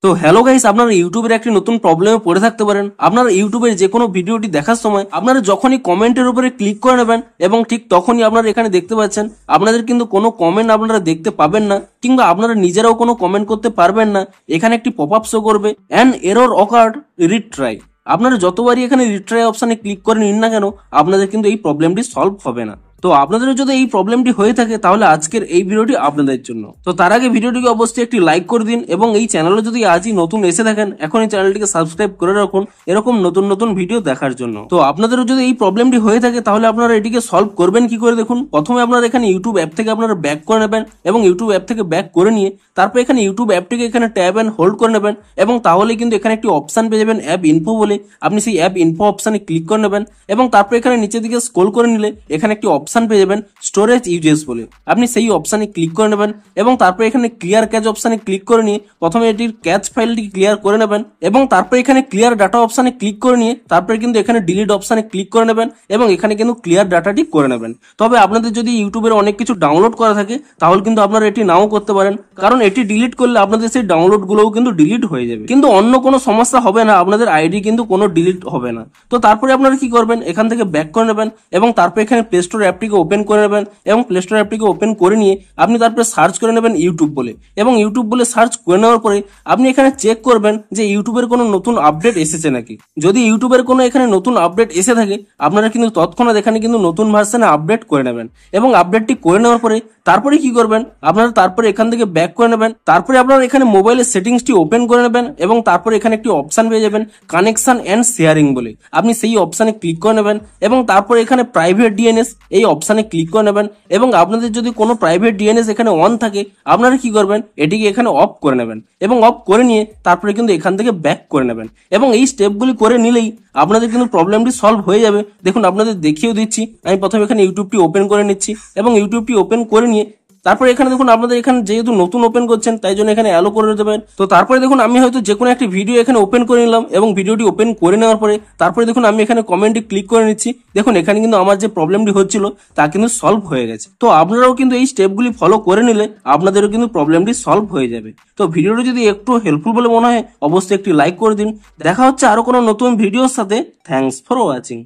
তো hello guys, আপনারা ইউটিউবের একটি নতুন প্রবলেমে পড়ে থাকতে পারেন। আপনারা ইউটিউবের যে কোনো ভিডিওটি দেখার সময় আপনারা যখনই কমেন্টের উপরে ক্লিক করে নেবেন এবং ঠিক তখনই আপনারা এখানে দেখতে পাচ্ছেন আপনাদের কিন্তু কোনো কমেন্ট আপনারা দেখতে পাবেন না, কিংবা আপনারা নিজেরাও কোনো কমেন্ট করতে পারবেন না। এখানে একটি পপআপ শো করবে, অ্যান এরর অকার্ড, রিট্রাই। আপনারা যতবারই এখানে রিট্রাই অপশনে ক্লিক করে নিন না কেন, আপনাদের কিন্তু এই প্রবলেমটি সলভ হবে না। তো আপনাদের যদি এই প্রবলেমটি হয়ে থাকে তাহলে আজকের এই ভিডিওটি আপনাদের জন্য। তো তার আগে ভিডিওটিকে অবশ্যই একটি লাইক করে দিন এবং এই চ্যানেলে যদি আজই নতুন এসে থাকেন এখন এই চ্যানেলটিকে সাবস্ক্রাইব করে রাখুন এরকম নতুন নতুন ভিডিও দেখার জন্য। তো আপনাদেরও যদি এই প্রবলেমটি হয়ে থাকে তাহলে আপনারা এটিকে সলভ করবেন কি করে দেখুন। প্রথমে আপনারা এখানে ইউটিউব অ্যাপ থেকে আপনারা ব্যাক করে নেবেন এবং ইউটিউব অ্যাপ থেকে ব্যাক করে নিয়ে তারপর এখানে ইউটিউব অ্যাপটিকে এখানে ট্যাব এন্ড হোল্ড করে নেবেন এবং তাহলে কিন্তু এখানে একটি অপশন পেয়ে যাবেন অ্যাপ ইনফো বলে। আপনি সেই অ্যাপ ইনফো অপশনে ক্লিক করে নেবেন এবং তারপর এখানে নিচের দিকে স্ক্রল করে নিলে এখানে একটি অপশন পেয়ে যাবেন স্টোরেজ ইউজেস বলে। আপনি সেই অপশনে ক্লিক করে নেবেন এবং তারপর এখানে ক্লিয়ার ক্যাচ অপশনে ক্লিক করে নিয়ে প্রথমে এটির ক্যাচ ফাইলটি ক্লিয়ার করে নেবেন এবং তারপর এখানে ক্লিয়ার ডাটা অপশনে ক্লিক করে নিয়ে তারপরে কিন্তু এখানে ডিলিট অপশনে ক্লিক করে নেবেন এবং এখানে কিন্তু ক্লিয়ার ডাটাটি করে নেবেন। তবে আপনাদের যদি ইউটিউবের অনেক কিছু ডাউনলোড করা থাকে তাহলে কিন্তু আপনারা এটি নাও করতে পারেন, কারণ এটি ডিলিট করলে আপনাদের সেই ডাউনলোড গুলোও কিন্তু ডিলিট হয়ে যাবে, কিন্তু অন্য কোনো সমস্যা হবে না, আপনাদের আইডি কিন্তু কোনো ডিলিট হবে না। তো তারপরে আপনারা কি করবেন, এখান থেকে ব্যাক করে নেবেন এবং তারপর এখানে প্লে স্টোর অ্যাপটিকে ওপেন করে নেবেন এবং প্লে স্টোর অ্যাপটিকে ওপেন করে নিয়ে আপনি তারপরে সার্চ করে নেবেন ইউটিউব বলে এবং ইউটিউব বলে সার্চ করে নেওয়ার পরে আপনি এখানে চেক করবেন যে ইউটিউবের কোনো নতুন আপডেট এসেছে নাকি। যদি ইউটিউবের কোনো এখানে নতুন আপডেট এসে থাকে আপনারা কিন্তু তৎক্ষণাৎ এখানে কিন্তু নতুন ভার্সনে আপডেট করে নেবেন এবং আপডেটটি করে নেওয়ার পরে তারপরে কি করবেন, আপনারা তারপরে এখান থেকে ব্যাক করে নেবেন। তারপরে আপনারা এখানে মোবাইলের সেটিংসটি ওপেন করে নেবেন এবং তারপরে এখানে একটি অপশন পেয়ে যাবেন কানেকশন এন্ড শেয়ারিং বলে। আপনি সেই অপশনে ক্লিক করে নেবেন এবং তারপরে এখানে প্রাইভেট ডিএনএস এই অপশনে ক্লিক করে নেবেন এবং আপনাদের যদি কোনো প্রাইভেট ডিএনএস এখানে অন থাকে আপনারা কি করবেন, এটিকে এখানে অফ করে নেবেন এবং অফ করে নিয়ে তারপরে কিন্তু এখান থেকে ব্যাক করে নেবেন এবং এই স্টেপগুলি করে নিলেই আপনাদের কিন্তু প্রবলেমটি সলভ হয়ে যাবে। দেখুন আপনাদের দেখিয়েও দিচ্ছি, আমি প্রথমে এখানে ইউটিউবটি ওপেন করে নিচ্ছি এবং ইউটিউবটি ওপেন করে নিয়ে তারপরে এখানে দেখুন আপনাদের এখানে যেহেতু নতুন ওপেন করছেন তাই জন্য এখানে অ্যালো করে দেবেন। তো তারপরে দেখুন আমি হয়তো যে কোনো একটি ভিডিও এখানে ওপেন করে নিলাম এবং ভিডিওটি ওপেন করে নেওয়ার পরে তারপরে দেখুন আমি এখানে কমেন্টে ক্লিক করে নিচ্ছি। দেখুন এখানে কিন্তু আমার যে প্রবলেমটি হচ্ছিল তা কিন্তু সলভ হয়ে গেছে। তো আপনারাও কিন্তু এই স্টেপগুলি ফলো করে নিলে আপনাদেরও কিন্তু প্রবলেমটি সলভ হয়ে যাবে। তো ভিডিওটি যদি একটু হেল্পফুল বলে মনে হয় অবশ্যই একটি লাইক করে দিন। দেখা হচ্ছে আরো কোনো নতুন ভিডিওর সাথে। Thanks for watching.